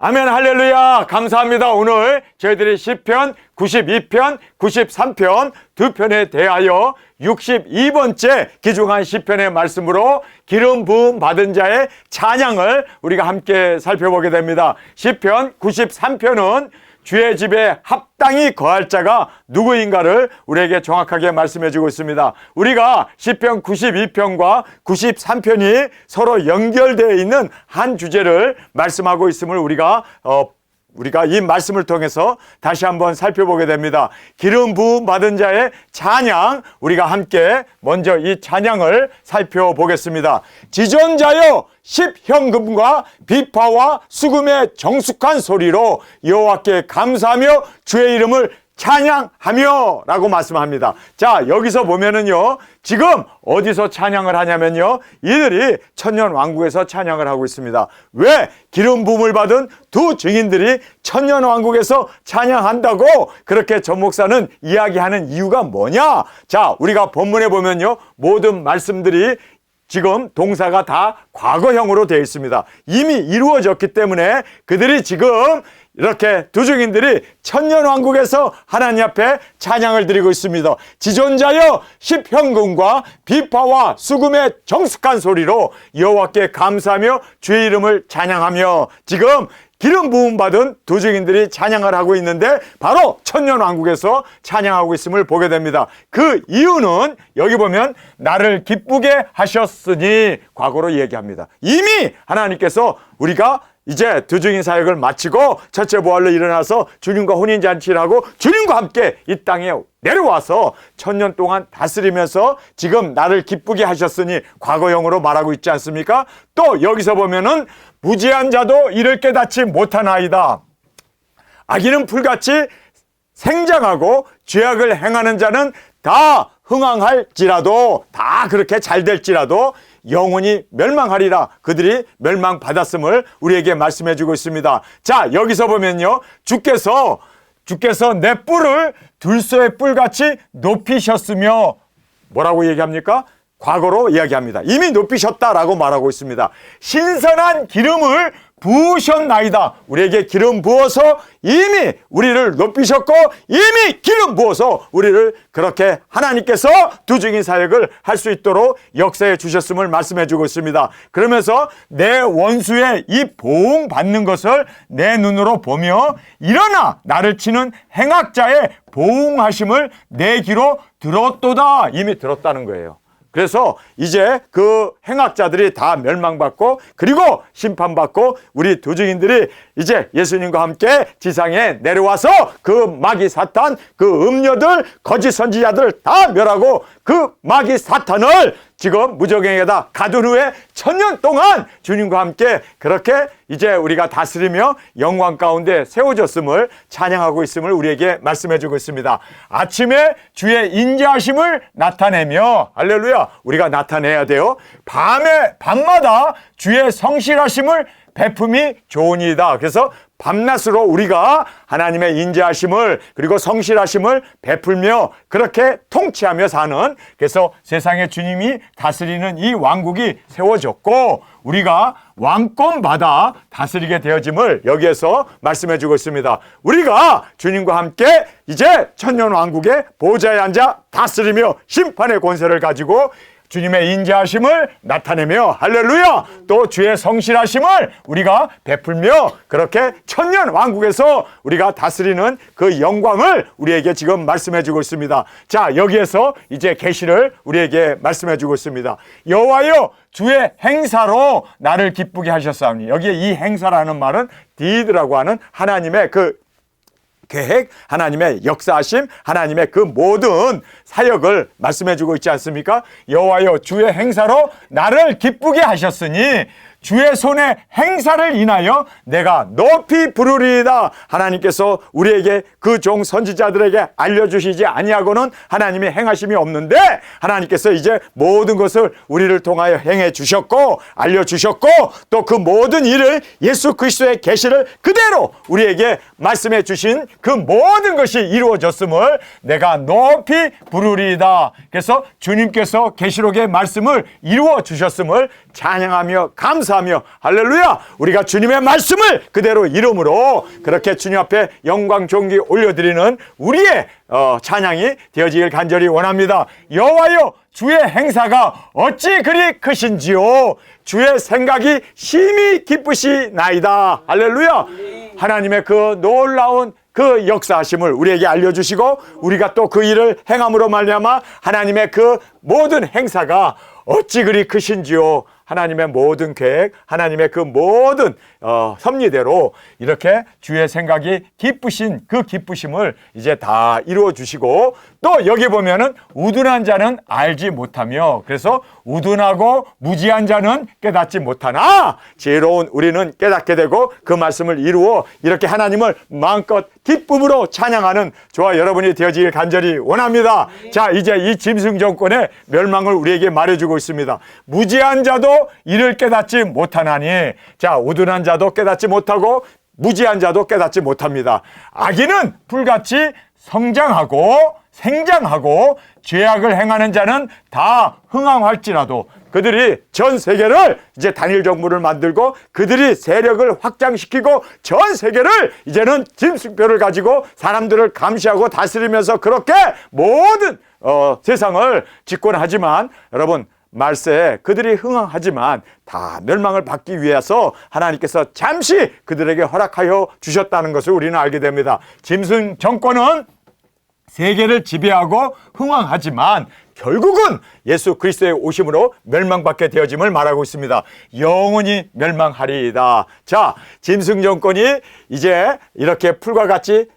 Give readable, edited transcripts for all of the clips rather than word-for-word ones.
아멘, 할렐루야. 감사합니다. 오늘 저희들이 시편 92편, 93편 두 편에 대하여 62번째 귀중한 시편의 말씀으로 기름 부음 받은 자의 찬양을 우리가 함께 살펴보게 됩니다. 시편 93편은 주의 집에 합당히 거할 자가 누구인가를 우리에게 정확하게 말씀해 주고 있습니다. 우리가 시편 92편과 93편이 서로 연결되어 있는 한 주제를 말씀하고 있음을 우리가 이 말씀을 통해서 다시 한번 살펴보게 됩니다. 기름 부음 받은 자의 찬양, 우리가 함께 먼저 이 찬양을 살펴보겠습니다. 지존자여 십현금과 비파와 수금의 정숙한 소리로 여호와께 감사하며 주의 이름을 찬양하며 라고 말씀합니다. 자, 여기서 보면은요, 지금 어디서 찬양을 하냐면요, 이들이 천년왕국에서 찬양을 하고 있습니다. 왜 기름 부음을 받은 두 증인들이 천년왕국에서 찬양한다고 그렇게 전 목사는 이야기하는 이유가 뭐냐? 자, 우리가 본문에 보면요, 모든 말씀들이 지금 동사가 다 과거형으로 되어 있습니다. 이미 이루어졌기 때문에 그들이 지금 이렇게 두 증인들이 천년왕국에서 하나님 앞에 찬양을 드리고 있습니다. 지존자여 십현금과 비파와 수금의 정숙한 소리로 여호와께 감사하며 주의 이름을 찬양하며, 지금 기름 부음 받은 두 증인들이 찬양을 하고 있는데 바로 천년왕국에서 찬양하고 있음을 보게 됩니다. 그 이유는 여기 보면 나를 기쁘게 하셨으니 과거로 얘기합니다. 이미 하나님께서 우리가 이제 두 증인 사역을 마치고 첫째 부활로 일어나서 주님과 혼인잔치를 하고 주님과 함께 이 땅에 내려와서 천년 동안 다스리면서 지금 나를 기쁘게 하셨으니 과거형으로 말하고 있지 않습니까? 또 여기서 보면은 무지한 자도 이를 깨닫지 못하나이다. 악인은 풀같이 생장하고 죄악을 행하는 자는 다 흥황할지라도, 다 그렇게 잘 될지라도 영원히 멸망하리라. 그들이 멸망받았음을 우리에게 말씀해 주고 있습니다. 자, 여기서 보면요, 주께서 내 뿔을 들소의 뿔같이 높이셨으며, 뭐라고 얘기합니까? 과거로 이야기합니다. 이미 높이셨다라고 말하고 있습니다. 신선한 기름을 부으셨나이다. 우리에게 기름 부어서 이미 우리를 높이셨고, 이미 기름 부어서 우리를 그렇게 하나님께서 두 증인 사역을 할 수 있도록 역사해 주셨음을 말씀해 주고 있습니다. 그러면서 내 원수의 이 보응받는 것을 내 눈으로 보며 일어나 나를 치는 행악자의 보응하심을 내 귀로 들었도다. 이미 들었다는 거예요. 그래서 이제 그 행악자들이 다 멸망받고 그리고 심판받고 우리 두 증인들이 이제 예수님과 함께 지상에 내려와서 그 마귀 사탄, 그 음녀들, 거짓 선지자들 다 멸하고 그 마귀 사탄을 지금 무저갱에다 가둔 후에 천년 동안 주님과 함께 그렇게 이제 우리가 다스리며 영광 가운데 세워졌음을 찬양하고 있음을 우리에게 말씀해 주고 있습니다. 아침에 주의 인자하심을 나타내며, 할렐루야, 우리가 나타내야 돼요. 밤마다 주의 성실하심을 베품이 좋으니이다. 그래서 밤낮으로 우리가 하나님의 인자하심을 그리고 성실하심을 베풀며 그렇게 통치하며 사는, 그래서 세상에 주님이 다스리는 이 왕국이 세워졌고 우리가 왕권받아 다스리게 되어짐을 여기에서 말씀해 주고 있습니다. 우리가 주님과 함께 이제 천년왕국의 보좌에 앉아 다스리며 심판의 권세를 가지고 주님의 인자하심을 나타내며, 할렐루야, 또 주의 성실하심을 우리가 베풀며 그렇게 천년 왕국에서 우리가 다스리는 그 영광을 우리에게 지금 말씀해 주고 있습니다. 자, 여기에서 이제 계시를 우리에게 말씀해 주고 있습니다. 여호와여 주의 행사로 나를 기쁘게 하셨사오니, 여기에 이 행사라는 말은 디드라고 하는 하나님의 그 계획, 하나님의 역사하심, 하나님의 그 모든 사역을 말씀해 주고 있지 않습니까? 여호와여 주의 행사로 나를 기쁘게 하셨으니 주의 손의 행사를 인하여 내가 높이 부르리이다. 하나님께서 우리에게 그 종 선지자들에게 알려주시지 아니하고는 하나님의 행하심이 없는데 하나님께서 이제 모든 것을 우리를 통하여 행해 주셨고 알려주셨고 또 그 모든 일을 예수 그리스도의 계시를 그대로 우리에게 말씀해 주신 그 모든 것이 이루어졌음을 내가 높이 부르리이다. 그래서 주님께서 계시록의 말씀을 이루어 주셨음을 찬양하며 감사하며 할렐루야, 우리가 주님의 말씀을 그대로 이름으로 그렇게 주님 앞에 영광 존귀 올려드리는 우리의 찬양이 되어지길 간절히 원합니다. 여호와여, 주의 행사가 어찌 그리 크신지요, 주의 생각이 심히 기쁘시나이다. 할렐루야. 하나님의 그 놀라운 그 역사하심을 우리에게 알려주시고, 우리가 또 그 일을 행함으로 말미암아 하나님의 그 모든 행사가 어찌 그리 크신지요, 하나님의 모든 계획, 하나님의 그 모든 섭리대로 이렇게 주의 생각이 기쁘신 그 기쁘심을 이제 다 이루어 주시고, 또 여기 보면은 우둔한 자는 알지 못하며, 그래서 우둔하고 무지한 자는 깨닫지 못하나 지혜로운 우리는 깨닫게 되고 그 말씀을 이루어 이렇게 하나님을 마음껏 기쁨으로 찬양하는 저와 여러분이 되어지길 간절히 원합니다. 자, 이제 이 짐승 정권의 멸망을 우리에게 말해주고 있습니다. 무지한 자도 이를 깨닫지 못하나니, 자, 우둔한 자도 깨닫지 못하고 무지한 자도 깨닫지 못합니다. 악인은 불같이 성장하고 생장하고 죄악을 행하는 자는 다 흥황할지라도 그들이 전 세계를 이제 단일 정부를 만들고 그들이 세력을 확장시키고 전 세계를 이제는 짐승표를 가지고 사람들을 감시하고 다스리면서 그렇게 모든 세상을 집권하지만, 여러분, 말세 그들이 흥황하지만 다 멸망을 받기 위해서 하나님께서 잠시 그들에게 허락하여 주셨다는 것을 우리는 알게 됩니다. 짐승 정권은 세계를 지배하고 흥황하지만 결국은 예수 그리스도의 오심으로 멸망받게 되어짐을 말하고 있습니다. 영원히 멸망하리이다. 자, 짐승 정권이 이제 이렇게 풀과 같이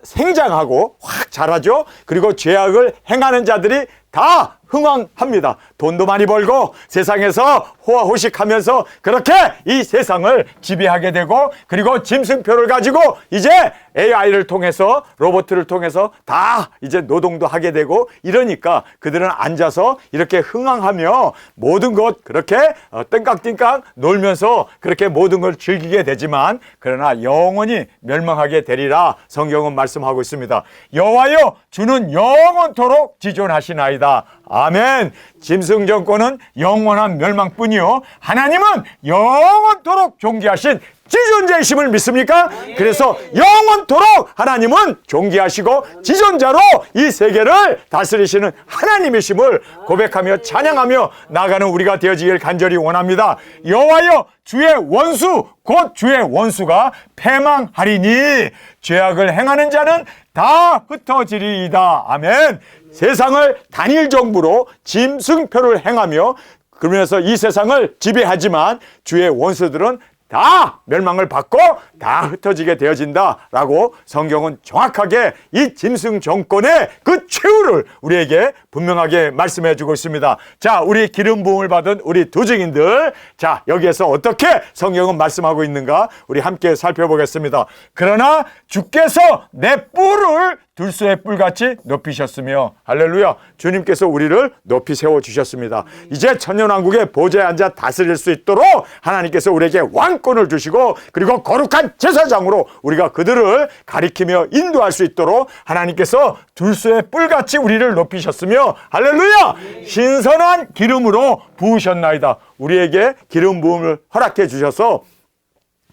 생장하고 확 자라죠. 그리고 죄악을 행하는 자들이 다 흥황합니다. 돈도 많이 벌고 세상에서 호화호식하면서 그렇게 이 세상을 지배하게 되고, 그리고 짐승표를 가지고 이제 AI를 통해서, 로봇을 통해서 다 이제 노동도 하게 되고, 이러니까 그들은 앉아서 이렇게 흥황하며 모든 것 그렇게 땡깡땡깡 놀면서 그렇게 모든 걸 즐기게 되지만, 그러나 영원히 멸망하게 되리라 성경은 말씀하고 있습니다. 여호와여, 주는 영원토록 지존하시나이다. 아멘. 짐승 정권은 영원한 멸망뿐이요, 하나님은 영원토록 존귀하신 지존자이심을 믿습니까? 그래서 영원토록 하나님은 존귀하시고 지존자로 이 세계를 다스리시는 하나님이심을 고백하며 찬양하며 나가는 우리가 되어지길 간절히 원합니다. 여호와여, 주의 원수 곧 주의 원수가 패망하리니 죄악을 행하는 자는 다 흩어지리이다. 아멘. 세상을 단일 정부로 짐승표를 행하며 그러면서 이 세상을 지배하지만 주의 원수들은 다 멸망을 받고 다 흩어지게 되어진다라고 성경은 정확하게 이 짐승 정권의 그 최후를 우리에게 분명하게 말씀해 주고 있습니다. 자, 우리 기름 부음을 받은 우리 두 증인들, 자, 여기에서 어떻게 성경은 말씀하고 있는가 우리 함께 살펴보겠습니다. 그러나 주께서 내 뿔을 들소의 뿔같이 높이셨으며, 할렐루야, 주님께서 우리를 높이 세워주셨습니다. 이제 천년왕국의 보좌에 앉아 다스릴 수 있도록 하나님께서 우리에게 왕권을 주시고, 그리고 거룩한 제사장으로 우리가 그들을 가리키며 인도할 수 있도록 하나님께서 들소의 뿔같이 우리를 높이셨으며, 할렐루야, 신선한 기름으로 부으셨나이다. 우리에게 기름 부음을 허락해 주셔서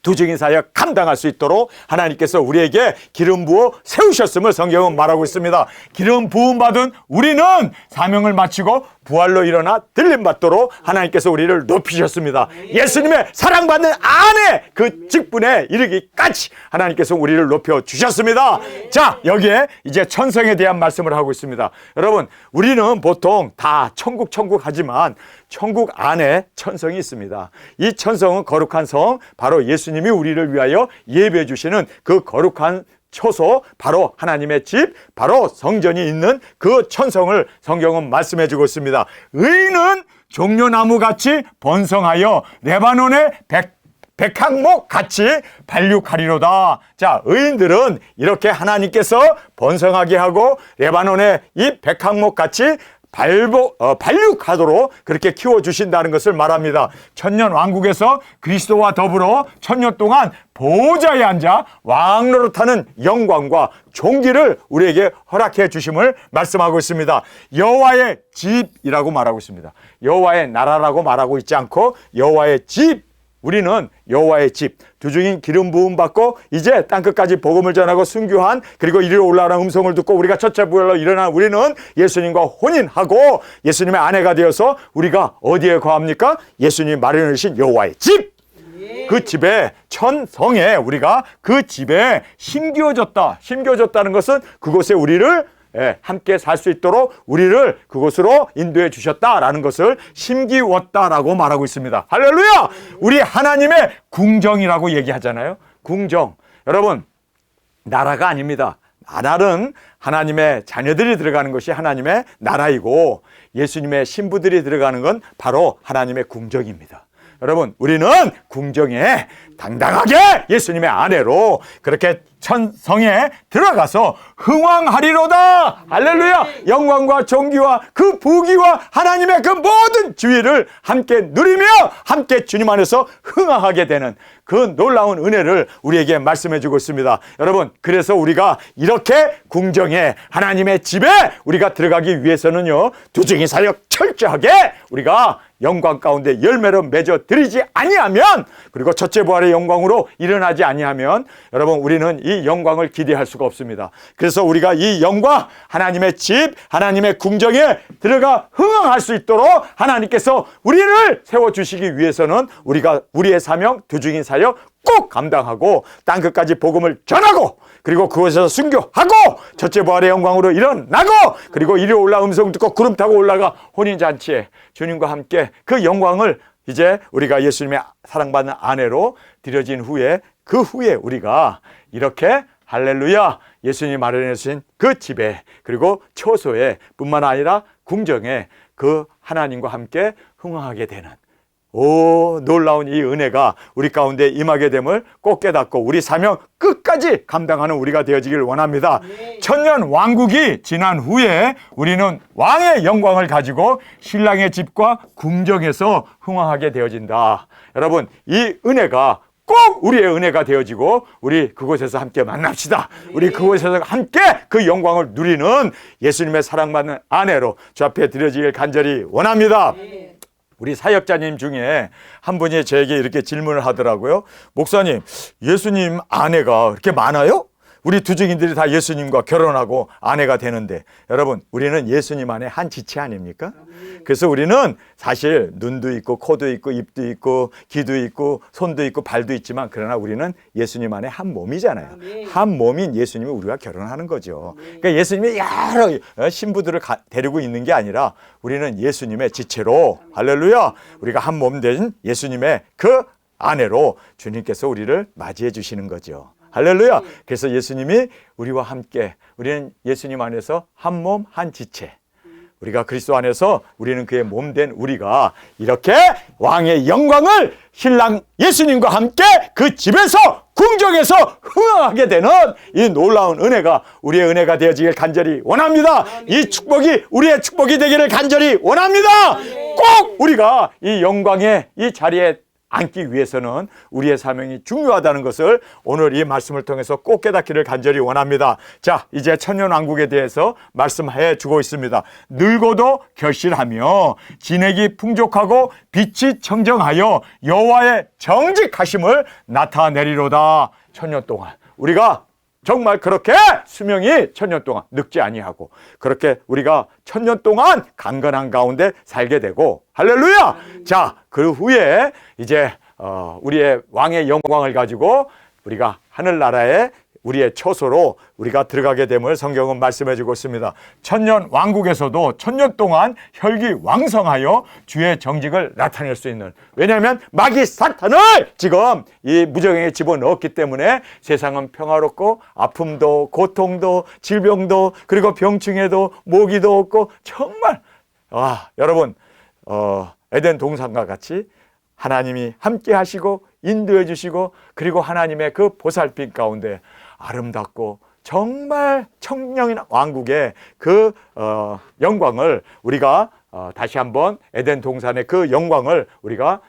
두 증인 사역 감당할 수 있도록 하나님께서 우리에게 기름 부어 세우셨음을 성경은 말하고 있습니다. 기름 부음 받은 우리는 사명을 마치고 부활로 일어나 들림받도록 하나님께서 우리를 높이셨습니다. 예수님의 사랑받는 아내 그 직분에 이르기까지 하나님께서 우리를 높여주셨습니다. 자, 여기에 이제 천성에 대한 말씀을 하고 있습니다. 여러분, 우리는 보통 다 천국 하지만 천국 안에 천성이 있습니다. 이 천성은 거룩한 성, 바로 예수님이 우리를 위하여 예배해 주시는 그 거룩한 초소, 바로 하나님의 집, 바로 성전이 있는 그 천성을 성경은 말씀해 주고 있습니다. 의인은 종려나무같이 번성하여 레바논의 백향목 같이 발육하리로다. 자, 의인들은 이렇게 하나님께서 번성하게 하고 레바논의 이 백향목 같이 발육하도록 그렇게 키워주신다는 것을 말합니다. 천년 왕국에서 그리스도와 더불어 천년 동안 보좌에 앉아 왕노릇하는 영광과 존귀를 우리에게 허락해 주심을 말씀하고 있습니다. 여호와의 집이라고 말하고 있습니다. 여호와의 나라라고 말하고 있지 않고 여호와의 집, 우리는 여호와의 집, 두중인 기름 부음 받고 이제 땅끝까지 복음을 전하고 순교한, 그리고 이리로 올라오는 음성을 듣고 우리가 첫째 부활로 일어난 우리는 예수님과 혼인하고 예수님의 아내가 되어서 우리가 어디에 거합니까? 예수님이 마련해 주신 여호와의 집, 그 집에 천성에 우리가 그 집에 심겨졌다는 것은 그곳에 우리를 함께 살 수 있도록 우리를 그곳으로 인도해 주셨다라는 것을 심기웠다라고 말하고 있습니다. 할렐루야! 우리 하나님의 궁정이라고 얘기하잖아요. 궁정. 여러분, 나라가 아닙니다. 나라는 하나님의 자녀들이 들어가는 것이 하나님의 나라이고 예수님의 신부들이 들어가는 건 바로 하나님의 궁정입니다. 여러분, 우리는 궁정에 당당하게 예수님의 아내로 그렇게 천성에 들어가서 흥왕하리로다. 할렐루야! 영광과 존귀와 그 부귀와 하나님의 그 모든 지위를 함께 누리며 함께 주님 안에서 흥왕하게 되는 그 놀라운 은혜를 우리에게 말씀해 주고 있습니다. 여러분, 그래서 우리가 이렇게 궁정에 하나님의 집에 우리가 들어가기 위해서는요, 두중인 사역 철저하게 우리가 영광 가운데 열매로 맺어 드리지 아니하면, 그리고 첫째 부활의 영광으로 일어나지 아니하면 여러분, 우리는 이 영광을 기대할 수가 없습니다. 그래서 우리가 이 영광, 하나님의 집, 하나님의 궁정에 들어가 흥황할 수 있도록 하나님께서 우리를 세워주시기 위해서는 우리가 우리의 사명, 두중인 사역 꼭 감당하고 땅끝까지 복음을 전하고, 그리고 그곳에서 순교하고 첫째 부활의 영광으로 일어나고, 그리고 이리 올라 음성 듣고 구름 타고 올라가 혼인잔치에 주님과 함께 그 영광을 이제 우리가 예수님의 사랑받는 아내로 드려진 후에, 그 후에 우리가 이렇게 할렐루야, 예수님이 마련해 주신 그 집에, 그리고 처소에 뿐만 아니라 궁정에 그 하나님과 함께 흥황하게 되는 놀라운 이 은혜가 우리 가운데 임하게 됨을 꼭 깨닫고 우리 사명 끝까지 감당하는 우리가 되어지길 원합니다. 천년 왕국이 지난 후에 우리는 왕의 영광을 가지고 신랑의 집과 궁정에서 흥황하게 되어진다. 여러분, 이 은혜가 꼭 우리의 은혜가 되어지고 우리 그곳에서 함께 만납시다. 우리 그곳에서 함께 그 영광을 누리는 예수님의 사랑받는 아내로 주 앞에 드려지길 간절히 원합니다. 우리 사역자님 중에 한 분이 저에게 이렇게 질문을 하더라고요. 목사님, 예수님 아내가 그렇게 많아요? 우리 두중인들이 다 예수님과 결혼하고 아내가 되는데, 여러분, 우리는 예수님 안에 한 지체 아닙니까? 그래서 우리는 사실 눈도 있고 코도 있고 입도 있고 귀도 있고 손도 있고 발도 있지만, 그러나 우리는 예수님 안에 한 몸이잖아요. 한 몸인 예수님이 우리가 결혼하는 거죠. 그러니까 예수님이 여러 신부들을 데리고 있는 게 아니라 우리는 예수님의 지체로, 할렐루야, 우리가 한 몸 된 예수님의 그 아내로 주님께서 우리를 맞이해 주시는 거죠. 할렐루야. 그래서 예수님이 우리와 함께, 우리는 예수님 안에서 한 몸 한 지체, 우리가 그리스도 안에서 우리는 그의 몸 된 우리가 이렇게 왕의 영광을 신랑 예수님과 함께 그 집에서 궁정에서 흥황하게 되는 이 놀라운 은혜가 우리의 은혜가 되어지길 간절히 원합니다. 이 축복이 우리의 축복이 되기를 간절히 원합니다. 꼭 우리가 이 영광의 이 자리에 앉기 위해서는 우리의 사명이 중요하다는 것을 오늘 이 말씀을 통해서 꼭 깨닫기를 간절히 원합니다. 자, 이제 천년왕국에 대해서 말씀해 주고 있습니다. 늙어도 결실하며 진액이 풍족하고 빛이 청정하여 여호와의 정직하심을 나타내리로다. 천년 동안 우리가 정말 그렇게 수명이 천년 동안 늙지 아니하고 그렇게 우리가 천년 동안 강건한 가운데 살게 되고, 할렐루야! 자, 그 후에 이제 우리의 왕의 영광을 가지고 우리가 하늘나라에 우리의 처소로 우리가 들어가게 됨을 성경은 말씀해 주고 있습니다. 천년 왕국에서도 천년 동안 혈기왕성하여 주의 정직을 나타낼 수 있는, 왜냐하면 마귀 사탄을 지금 이 무정에 집어넣었기 때문에 세상은 평화롭고 아픔도 고통도 질병도 그리고 병충해도 모기도 없고, 정말 여러분 에덴 동산과 같이 하나님이 함께 하시고 인도해 주시고, 그리고 하나님의 그 보살핌 가운데 아름답고 정말 청령 왕국의 그 영광을 우리가 다시 한번 에덴 동산의 그 영광을 우리가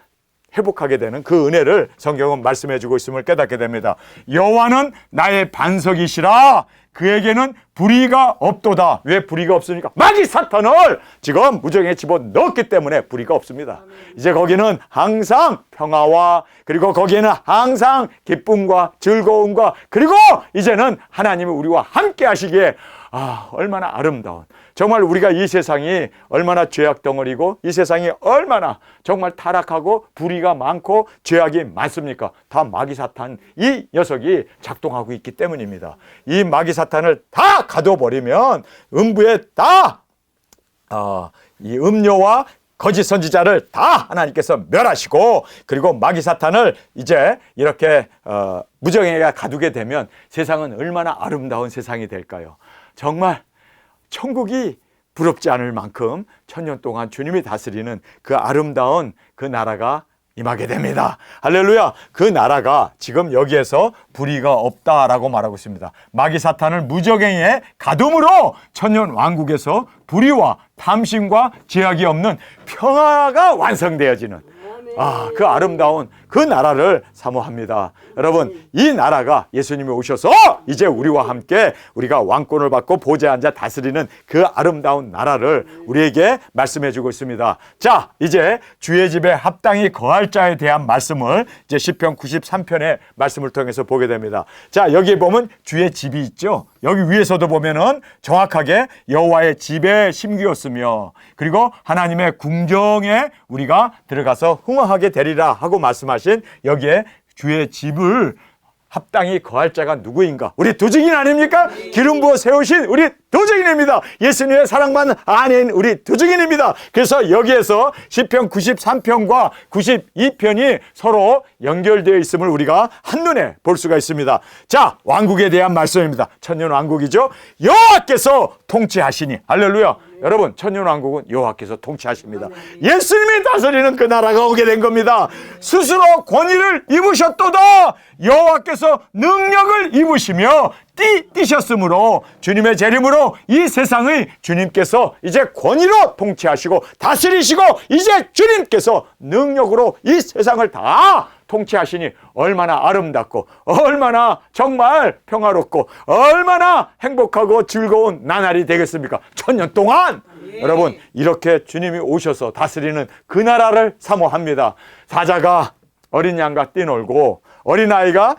회복하게 되는 그 은혜를 성경은 말씀해 주고 있음을 깨닫게 됩니다. 여호와는 나의 반석이시라 그에게는 불의가 없도다. 왜 불의가 없습니까? 마귀 사탄을 지금 무정에 집어넣었기 때문에 불의가 없습니다. 이제 거기는 항상 평화와 그리고 거기에는 항상 기쁨과 즐거움과 그리고 이제는 하나님이 우리와 함께 하시기에 얼마나 아름다운, 정말 우리가 이 세상이 얼마나 죄악 덩어리고 이 세상이 얼마나 정말 타락하고 불의가 많고 죄악이 많습니까? 다 마귀 사탄 이 녀석이 작동하고 있기 때문입니다. 이 마귀 사탄을 다 가둬버리면 음부에 다 이 음료와 거짓 선지자를 다 하나님께서 멸하시고 그리고 마귀 사탄을 이제 이렇게 무정에게 가두게 되면 세상은 얼마나 아름다운 세상이 될까요? 정말 천국이 부럽지 않을 만큼 천년 동안 주님이 다스리는 그 아름다운 그 나라가 임하게 됩니다. 할렐루야. 그 나라가 지금 여기에서 불의가 없다라고 말하고 있습니다. 마귀 사탄을 무적행에 가둠으로 천년 왕국에서 불의와 탐심과 제약이 없는 평화가 완성되어지는 그 아름다운 그 나라를 사모합니다. 여러분, 이 나라가 예수님이 오셔서 이제 우리와 함께 우리가 왕권을 받고 보좌에 앉아 다스리는 그 아름다운 나라를 우리에게 말씀해 주고 있습니다. 자, 이제 주의 집에 합당히 거할 자에 대한 말씀을 이제 시편 93편의 말씀을 통해서 보게 됩니다. 자, 여기 보면 주의 집이 있죠. 여기 위에서도 보면은 정확하게 여호와의 집에 심기였으며 그리고 하나님의 궁정에 우리가 들어가서 흥황하게 되리라 하고 말씀하신 여기에 주의 집을 합당히 거할 자가 누구인가? 우리 두 증인 아닙니까? 기름 부어 세우신 우리 두 증인입니다. 예수님의 사랑받는 아내인 우리 두 증인입니다. 그래서 여기에서 시편 93편과 92편이 서로 연결되어 있음을 우리가 한눈에 볼 수가 있습니다. 자, 왕국에 대한 말씀입니다. 천년 왕국이죠. 여호와께서 통치하시니 할렐루야. 여러분, 천년 왕국은 여호와께서 통치하십니다. 예수님이 다스리는 그 나라가 오게 된 겁니다. 스스로 권위를 입으셨도다. 여호와께서 능력을 입으시며 뛰셨으므로 주님의 재림으로 이 세상의 주님께서 이제 권위로 통치하시고 다스리시고 이제 주님께서 능력으로 이 세상을 다 통치하시니 얼마나 아름답고 얼마나 정말 평화롭고 얼마나 행복하고 즐거운 나날이 되겠습니까? 천년 동안 여러분 이렇게 주님이 오셔서 다스리는 그 나라를 사모합니다. 사자가 어린 양과 뛰놀고 어린아이가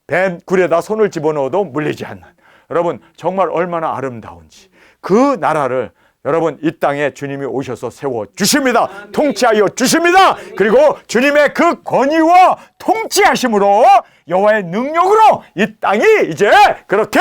뱀 굴에다 손을 집어넣어도 물리지 않는 여러분 정말 얼마나 아름다운지 그 나라를 여러분 이 땅에 주님이 오셔서 세워주십니다. 통치하여 주십니다. 그리고 주님의 그 권위와 통치하심으로 여호와의 능력으로 이 땅이 이제 그렇게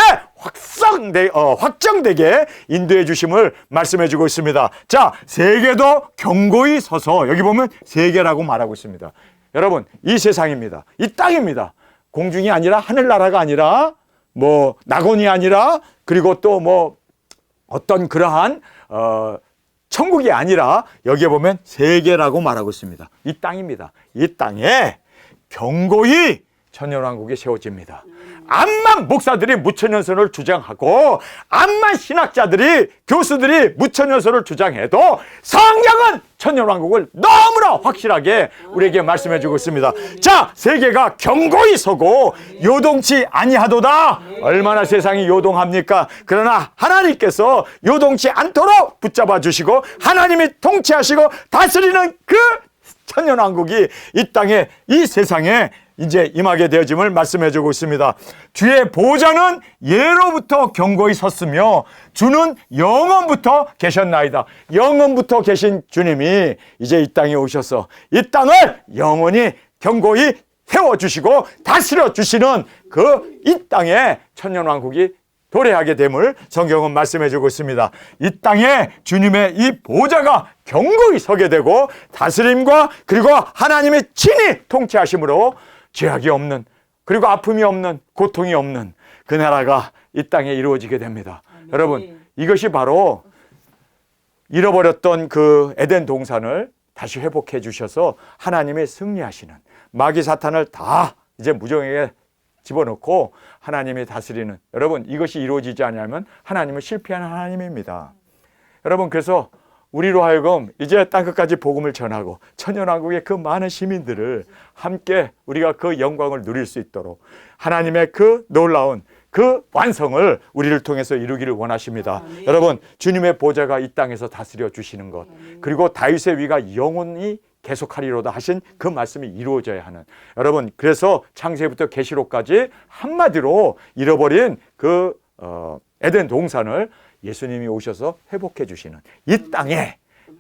확정되게 인도해 주심을 말씀해 주고 있습니다. 자, 세계도 견고히 서서 여기 보면 세계라고 말하고 있습니다. 여러분 이 세상입니다. 이 땅입니다. 공중이 아니라 하늘나라가 아니라 뭐 낙원이 아니라 그리고 또 뭐 어떤 그러한 천국이 아니라 여기에 보면 세계라고 말하고 있습니다. 이 땅입니다. 이 땅에 견고히 천년왕국이 세워집니다. 암만 목사들이 무천년설을 주장하고 암만 신학자들이 교수들이 무천년설을 주장해도 성경은 천년왕국을 너무나 확실하게 우리에게 말씀해 주고 있습니다. 자, 세계가 견고히 서고 요동치 아니하도다. 얼마나 세상이 요동합니까? 그러나 하나님께서 요동치 않도록 붙잡아 주시고 하나님이 통치하시고 다스리는 그 천년왕국이 이 땅에 이 세상에 이제 임하게 되어짐을 말씀해 주고 있습니다. 주의 보좌는 예로부터 견고히 섰으며 주는 영원부터 계셨나이다. 영원부터 계신 주님이 이제 이 땅에 오셔서 이 땅을 영원히 견고히 세워주시고 다스려 주시는 그 이 땅에 천년왕국이 도래하게 됨을 성경은 말씀해 주고 있습니다. 이 땅에 주님의 이 보좌가 견고히 서게 되고 다스림과 그리고 하나님의 친히 통치하심으로 죄악이 없는 그리고 아픔이 없는 고통이 없는 그 나라가 이 땅에 이루어지게 됩니다. 아멘. 여러분 이것이 바로 잃어버렸던 그 에덴 동산을 다시 회복해 주셔서 하나님의 승리하시는 마귀 사탄을 다 이제 무정에게 집어넣고 하나님이 다스리는, 여러분 이것이 이루어지지 않으면 하나님은 실패하는 하나님입니다. 여러분, 그래서 우리로 하여금 이제 땅끝까지 복음을 전하고 천연왕국의 그 많은 시민들을 함께 우리가 그 영광을 누릴 수 있도록 하나님의 그 놀라운 그 완성을 우리를 통해서 이루기를 원하십니다. 여러분, 주님의 보좌가 이 땅에서 다스려 주시는 것, 그리고 다윗의 위가 영원히 계속하리로다 하신 그 말씀이 이루어져야 하는, 여러분, 그래서 창세기부터 계시록까지 한마디로 잃어버린 그 에덴 동산을 예수님이 오셔서 회복해 주시는, 이 땅에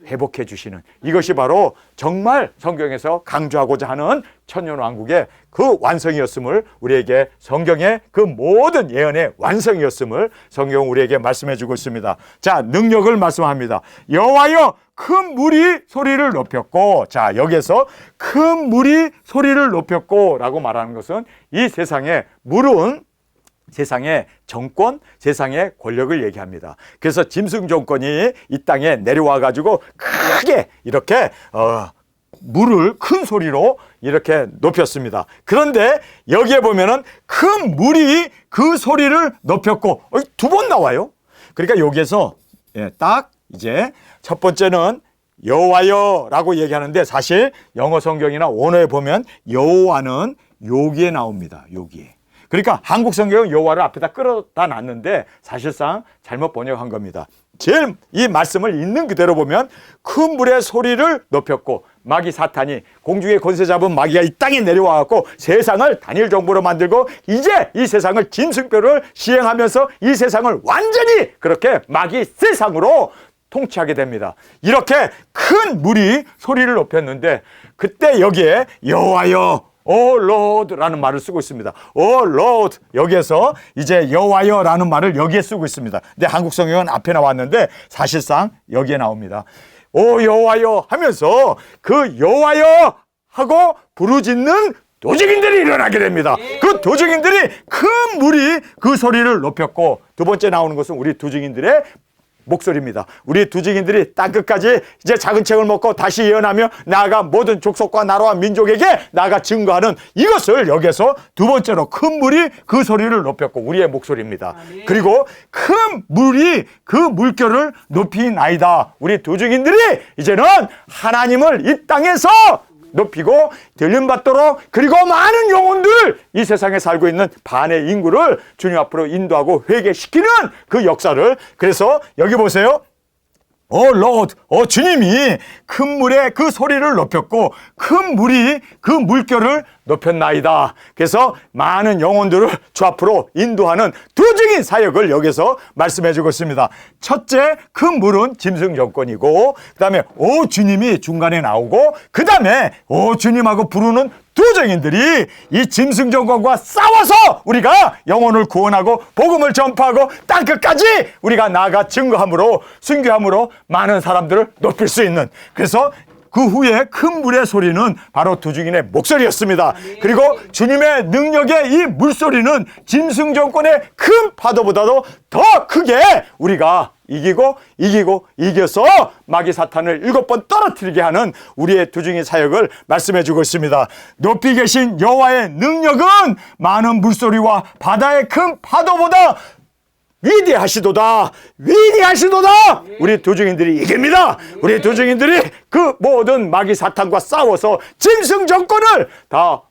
회복해 주시는, 이것이 바로 정말 성경에서 강조하고자 하는 천년왕국의 그 완성이었음을, 우리에게 성경의 그 모든 예언의 완성이었음을 성경은 우리에게 말씀해 주고 있습니다. 자, 능력을 말씀합니다. 여호와여 큰 물이 소리를 높였고, 자, 여기에서 큰 물이 소리를 높였고 라고 말하는 것은 이 세상에 물은 세상의 정권, 세상의 권력을 얘기합니다. 그래서 짐승 정권이 이 땅에 내려와 가지고 크게 이렇게 물을 큰 소리로 이렇게 높였습니다. 그런데 여기에 보면은 큰 물이 그 소리를 높였고, 두 번 나와요. 그러니까 여기에서 딱 이제 첫 번째는 여호와여라고 얘기하는데, 사실 영어 성경이나 원어에 보면 여호와는 여기에 나옵니다. 여기에. 그러니까 한국 성경은 여호와를 앞에다 끌어다 놨는데 사실상 잘못 번역한 겁니다. 제일 이 말씀을 있는 그대로 보면 큰 물의 소리를 높였고, 마귀 사탄이, 공중의 권세 잡은 마귀가 이 땅에 내려와갖고 세상을 단일 정부로 만들고 이제 이 세상을 짐승표를 시행하면서 이 세상을 완전히 그렇게 마귀 세상으로 통치하게 됩니다. 이렇게 큰 물이 소리를 높였는데, 그때 여기에 여호와여 오 로드라는 말을 쓰고 있습니다. 오 로드, 여기에서 이제 여호와여라는 말을 여기에 쓰고 있습니다. 근데 한국 성경은 앞에 나왔는데 사실상 여기에 나옵니다. 오 여호와여 하면서 그 여호와여 하고 부르짖는 도적인들이 일어나게 됩니다. 그 도적인들이 큰 물이 그 소리를 높였고, 두 번째 나오는 것은 우리 도적인들의 목소리입니다. 우리 두증인들이 땅끝까지 이제 작은 책을 먹고 다시 예언하며 나아가 모든 족속과 나라와 민족에게 나아가 증거하는, 이것을 여기서 두 번째로 큰 물이 그 소리를 높였고, 우리의 목소리입니다. 그리고 큰 물이 그 물결을 높이나이다. 우리 두증인들이 이제는 하나님을 이 땅에서 높이고 들림받도록, 그리고 많은 영혼들, 이 세상에 살고 있는 반의 인구를 주님 앞으로 인도하고 회개시키는 그 역사를, 그래서 여기 보세요. 로드, 주님이 큰 물에 그 소리를 높였고 큰 물이 그 물결을 높였나이다. 그래서 많은 영혼들을 주 앞으로 인도하는 두 증인 사역을 여기서 말씀해 주고 있습니다. 첫째, 큰 물은 짐승 정권이고, 그 다음에 오 주님이 중간에 나오고, 그 다음에 오 주님하고 부르는 두 증인들이 이 짐승 정권과 싸워서 우리가 영혼을 구원하고 복음을 전파하고 땅끝까지 우리가 나아가 증거함으로, 순교함으로 많은 사람들을 높일 수 있는, 그래서 그 후에 큰 물의 소리는 바로 두 증인의 목소리였습니다. 그리고 주님의 능력의 이 물소리는 짐승 정권의 큰 파도보다도 더 크게 우리가 이겨서 마귀 사탄을 7번 떨어뜨리게 하는 우리의 두 증인 사역을 말씀해 주고 있습니다. 높이 계신 여호와의 능력은 많은 물소리와 바다의 큰 파도보다 위대하시도다. 우리 두 증인들이 이깁니다. 우리 두 증인들이 그 모든 마귀 사탄과 싸워서 짐승 정권을 다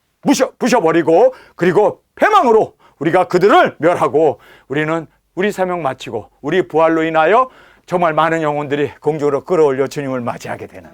부셔버리고, 그리고 패망으로 우리가 그들을 멸하고, 우리는 우리 사명 마치고 우리 부활로 인하여 정말 많은 영혼들이 공중으로 끌어올려 주님을 맞이하게 되는,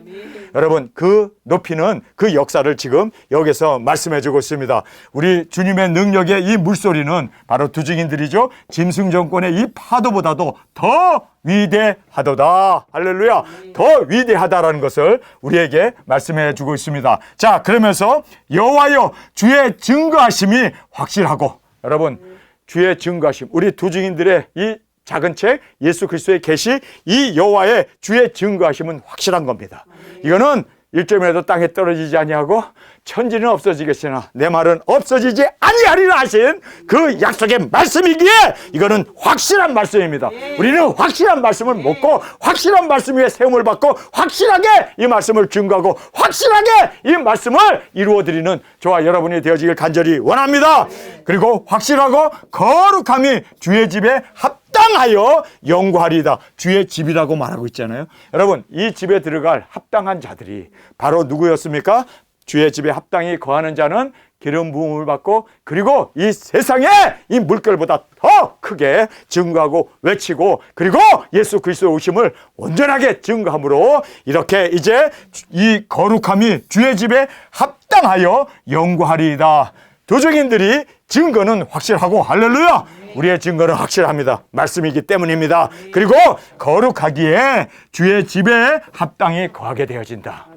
여러분, 그 높이는 그 역사를 지금 여기서 말씀해 주고 있습니다. 우리 주님의 능력의 이 물소리는 바로 두 증인들이죠. 짐승 정권의 이 파도보다도 더 위대하도다. 할렐루야. 더 위대하다라는 것을 우리에게 말씀해 주고 있습니다. 자, 그러면서 여호와여 주의 증거하심이 확실하고, 여러분, 주의 증거하심, 우리 두 증인들의 이 작은 책 예수 그리스도의 계시, 이 여호와의 주의 증거하심은 확실한 겁니다. 이거는 1점이라도 땅에 떨어지지 아니하고 천지는 없어지겠으나 내 말은 없어지지 아니하리라 하신 그 약속의 말씀이기에 이거는 확실한 말씀입니다. 우리는 확실한 말씀을 먹고 확실한 말씀 위에 세움을 받고 확실하게 이 말씀을 증거하고 확실하게 이 말씀을 이루어드리는 저와 여러분이 되어지길 간절히 원합니다. 그리고 확실하고 거룩함이 주의 집에 합당하여 영구하리이다. 주의 집이라고 말하고 있잖아요. 여러분, 이 집에 들어갈 합당한 자들이 바로 누구였습니까? 주의 집에 합당히 거하는 자는 기름 부음을 받고 그리고 이 세상에 이 물결보다 더 크게 증거하고 외치고 그리고 예수 그리스도의 오심을 온전하게 증거함으로 이렇게 이제 이 거룩함이 주의 집에 합당하여 영구하리이다. 도적인들이 증거는 확실하고 할렐루야! 우리의 증거는 확실합니다. 말씀이기 때문입니다. 그리고 거룩하기에 주의 집에 합당히 거하게 되어진다.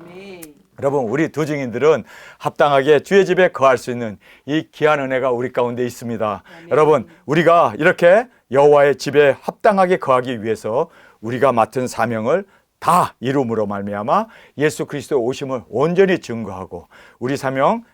여러분, 우리 도증인들은 합당하게 주의 집에 거할 수 있는 이 귀한 은혜가 우리 가운데 있습니다. 여러분, 우리가 이렇게 여호와의 집에 합당하게 거하기 위해서 우리가 맡은 사명을 다 이룸으로 말미암아 예수 그리스도의 오심을 온전히 증거하고 우리 사명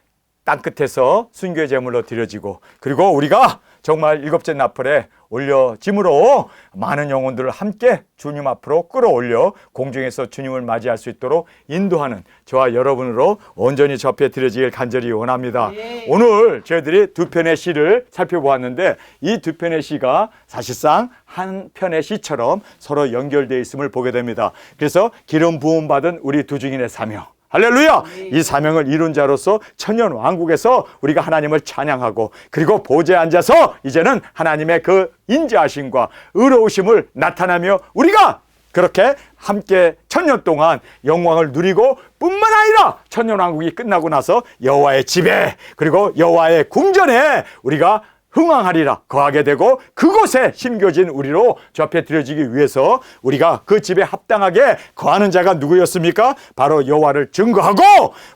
땅끝에서 순교의 제물로 드려지고 그리고 우리가 정말 일곱째 나팔에 올려짐으로 많은 영혼들을 함께 주님 앞으로 끌어올려 공중에서 주님을 맞이할 수 있도록 인도하는 저와 여러분으로 온전히 저 앞에 드려지길 간절히 원합니다. 오늘 저희들이 두 편의 시를 살펴보았는데 이 두 편의 시가 사실상 한 편의 시처럼 서로 연결되어 있음을 보게 됩니다. 그래서 기름 부음 받은 우리 두 증인의 사명, 할렐루야! 이 사명을 이룬 자로서 천년 왕국에서 우리가 하나님을 찬양하고 그리고 보좌에 앉아서 이제는 하나님의 그 인자하심과 의로우심을 나타나며 우리가 그렇게 함께 천년 동안 영광을 누리고 뿐만 아니라 천년 왕국이 끝나고 나서 여호와의 집에 그리고 여호와의 궁전에 우리가 흥왕하리라 거하게 되고 그곳에 심겨진 우리로 저 앞에 드려지기 위해서 우리가 그 집에 합당하게 거하는 자가 누구였습니까? 바로 여호와를 증거하고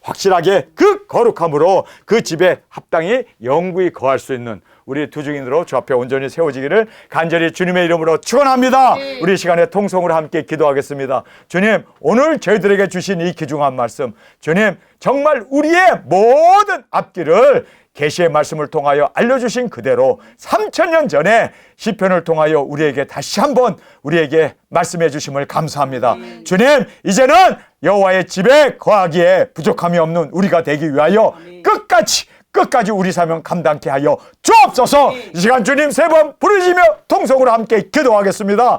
확실하게 그 거룩함으로 그 집에 합당히 영구히 거할 수 있는 우리 두 증인으로 저 앞에 온전히 세워지기를 간절히 주님의 이름으로 축원합니다. 우리 시간에 통성으로 함께 기도하겠습니다. 주님, 오늘 저희들에게 주신 이 귀중한 말씀, 주님 정말 우리의 모든 앞길을 계시의 말씀을 통하여 알려주신 그대로 3000년 전에 시편을 통하여 우리에게 다시 한번 우리에게 말씀해 주심을 감사합니다. 주님, 이제는 여호와의 집에 거하기에 부족함이 없는 우리가 되기 위하여 끝까지 우리 사명 감당케 하여 주옵소서. 이 시간 주님 세 번 부르시며 통성으로 함께 기도하겠습니다.